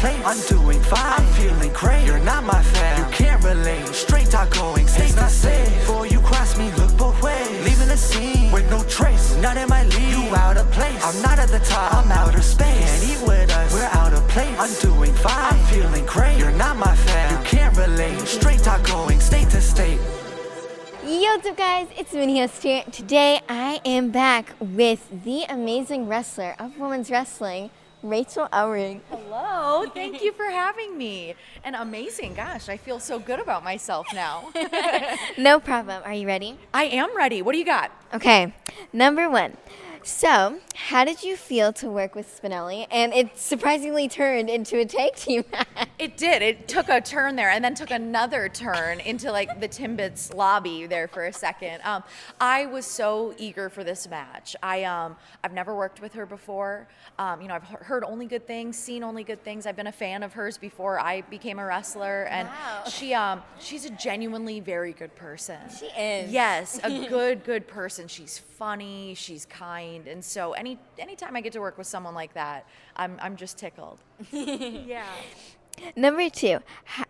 place. I'm doing fine, I'm feeling great. You're not my fan, you can't relate. Straight talk going, stay not safe. Before you cross me, look both ways. Leaving the scene with no trace, not in my league. You out of place, I'm not at the top, I'm outer space. Can't eat with us, we're out of place. I'm doing fine, I'm feeling great. You're not my fan, you can't relate. Straight talk going, state to state. Yo, what's up guys, it's MINIHOST here. Today I am back with the amazing wrestler of women's wrestling, Rachael Ellering. Hello, thank you for having me. And amazing, gosh, I feel so good about myself now. No problem, are you ready? I am ready, what do you got? Okay, number one. So, how did you feel to work with Spinelli? And it surprisingly turned into a tag team match. It did, it took a turn there and then took another turn into like the Timbits lobby there for a second. I was so eager for this match. I've never worked with her before. I've heard only good things, seen only good things. I've been a fan of hers before I became a wrestler, and wow. she's a genuinely very good person. She is. Yes, a good person. She's funny, she's kind, and so anytime I get to work with someone like that, I'm just tickled. Yeah. Number two,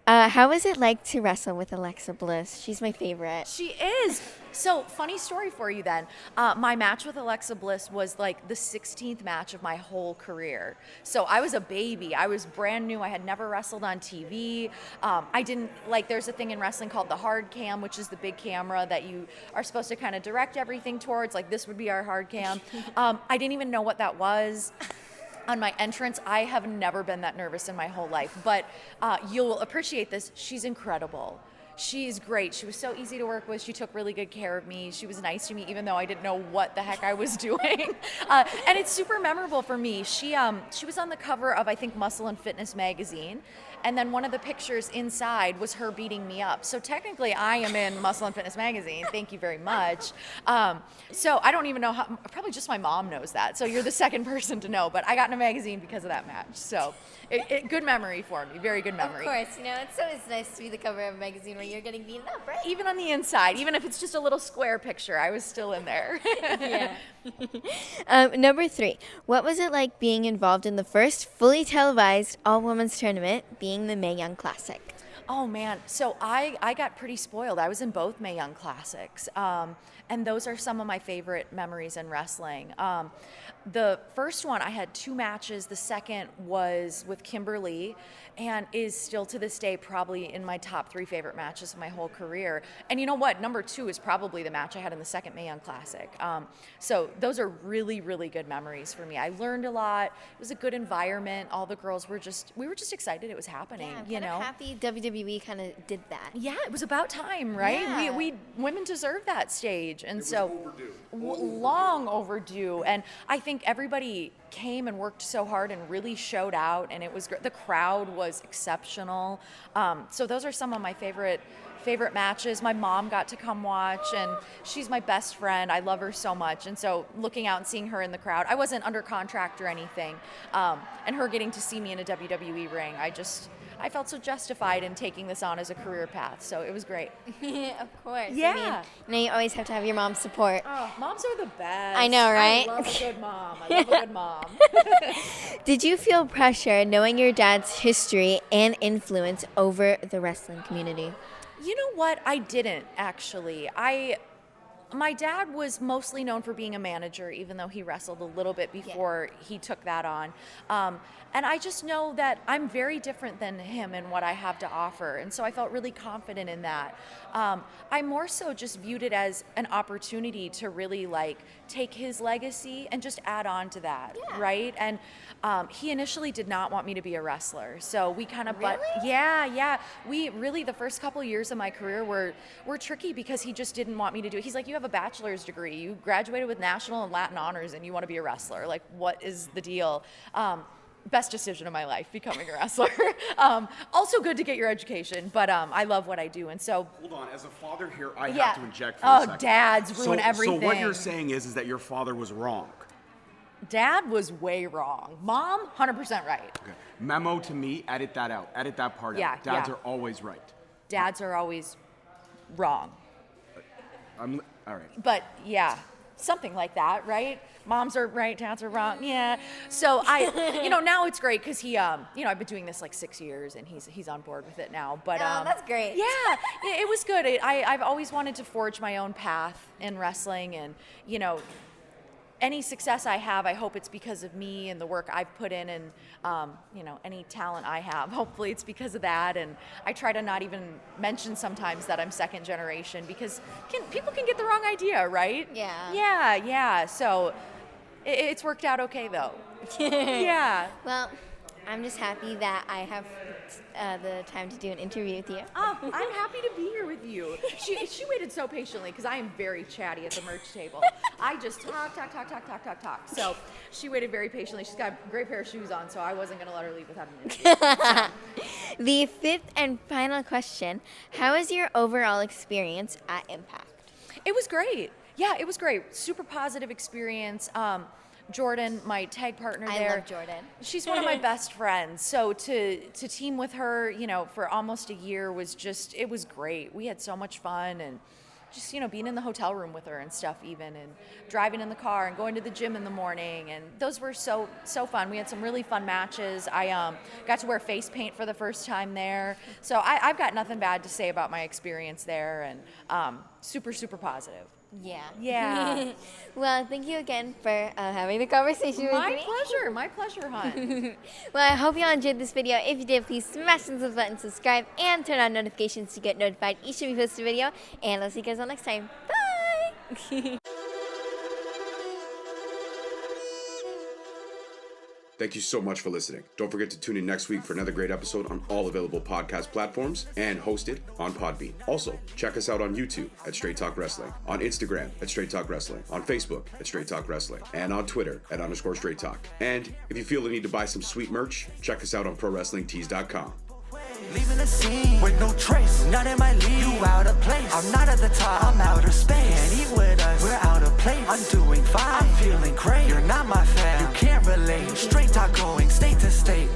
how was it like to wrestle with Alexa Bliss? She's my favorite. She is. So, funny story for you then. My match with Alexa Bliss was like the 16th match of my whole career. So, I was a baby. I was brand new. I had never wrestled on TV. There's a thing in wrestling called the hard cam, which is the big camera that you are supposed to kind of direct everything towards. Like, this would be our hard cam. I didn't even know what that was. On my entrance, I have never been that nervous in my whole life, but you'll appreciate this. She's incredible. She's great. She was so easy to work with. She took really good care of me. She was nice to me, even though I didn't know what the heck I was doing. And it's super memorable for me. She was on the cover of, I think, Muscle and Fitness magazine. And then one of the pictures inside was her beating me up. So technically, I am in Muscle and Fitness magazine. Thank you very much. So I don't even know how, probably just my mom knows that. So you're the second person to know. But I got in a magazine because of that match. So good memory for me. Very good memory. Of course, it's always nice to be the cover of a magazine where you're getting beaten up, right? Even on the inside, even if it's just a little square picture, I was still in there. Yeah. Number three, what was it like being involved in the first fully televised all-women's tournament, being the Mae Young Classic? Oh man, so I got pretty spoiled. I was in both Mae Young Classics, and those are some of my favorite memories in wrestling. The first one, I had 2 matches. The second was with Kimberly, and is still to this day probably in my top 3 favorite matches of my whole career. And you know what? Number 2 is probably the match I had in the second Mae Young Classic. So those are really, really good memories for me. I learned a lot. It was a good environment. All the girls were we were just excited it was happening. Yeah, I'm happy WWE kind of did that. Yeah, it was about time, right? Yeah. We women deserve that stage, and so overdue. Long overdue. And I think everybody came and worked so hard and really showed out, and it was great. The crowd was exceptional. So those are some of my favorite matches. My mom got to come watch, and she's my best friend. I love her so much, and so looking out and seeing her in the crowd, I wasn't under contract or anything, and her getting to see me in a WWE ring, I felt so justified in taking this on as a career path, so it was great. Of course. Yeah. I mean, you always have to have your mom's support. Oh, moms are the best. I know, right? I love a good mom. I love a good mom. Did you feel pressure knowing your dad's history and influence over the wrestling community? You know what? I didn't, actually. My dad was mostly known for being a manager, even though he wrestled a little bit before he took that on. And I just know that I'm very different than him in what I have to offer. And so I felt really confident in that. I more so just viewed it as an opportunity to really take his legacy and just add on to that, right? And he initially did not want me to be a wrestler. So we kind of, yeah. We really, the first couple of years of my career were tricky because he just didn't want me to do it. He's like, you have a bachelor's degree, you graduated with national and Latin honors, and you want to be a wrestler. Like, what is the deal? Best decision of my life, becoming a wrestler. Also good to get your education, but I love what I do, and so. Hold on, as a father here, I have to inject for a second. Dads ruin everything. So what you're saying is that your father was wrong. Dad was way wrong. Mom, 100% right. Okay. Memo to me, edit that out. Edit that part out. Dads are always right. Dads are always wrong. All right. But yeah. something like that, right? Moms are right, dads are wrong. Yeah. So now it's great because he, I've been doing this like 6 years and he's on board with it now. But that's great. Yeah, it was good. I've always wanted to forge my own path in wrestling, and any success I have, I hope it's because of me and the work I've put in, and any talent I have, hopefully it's because of that. And I try to not even mention sometimes that I'm second generation, because people can get the wrong idea, right? Yeah. Yeah. So it's worked out okay though. Yeah. Well, I'm just happy that I have the time to do an interview with you. Oh, I'm happy to be here with you. She waited so patiently because I am very chatty at the merch table. I just talk. So she waited very patiently. She's got a great pair of shoes on, so I wasn't going to let her leave without an interview. The fifth and final question: how was your overall experience at Impact? It was great. Yeah, it was great. Super positive experience. Jordan, my tag partner there. I love Jordan. She's one of my best friends. So to team with her, for almost a year it was great. We had so much fun, and just, being in the hotel room with her and stuff even, and driving in the car and going to the gym in the morning. And those were so fun. We had some really fun matches. I got to wear face paint for the first time there. So I've got nothing bad to say about my experience there, and super, super positive. Yeah. Well, thank you again for having the conversation with me. My pleasure, hon. Well, I hope you all enjoyed this video. If you did, please smash the button, subscribe, and turn on notifications to get notified each time we post a video. And I'll see you guys all next time. Bye! Thank you so much for listening. Don't forget to tune in next week for another great episode on all available podcast platforms and hosted on Podbean. Also, check us out on YouTube at Straight Talk Wrestling, on Instagram at Straight Talk Wrestling, on Facebook at Straight Talk Wrestling, and on Twitter at _Straight Talk. And if you feel the need to buy some sweet merch, check us out on ProWrestlingTees.com. Leaving the scene with no trace, not in my league. You out of place. I'm not at the top. I'm outer space. Can't eat with us. We're out of place. I'm doing fine. I'm feeling great. You're not my fan. You can't relate. Straight talk going state to state.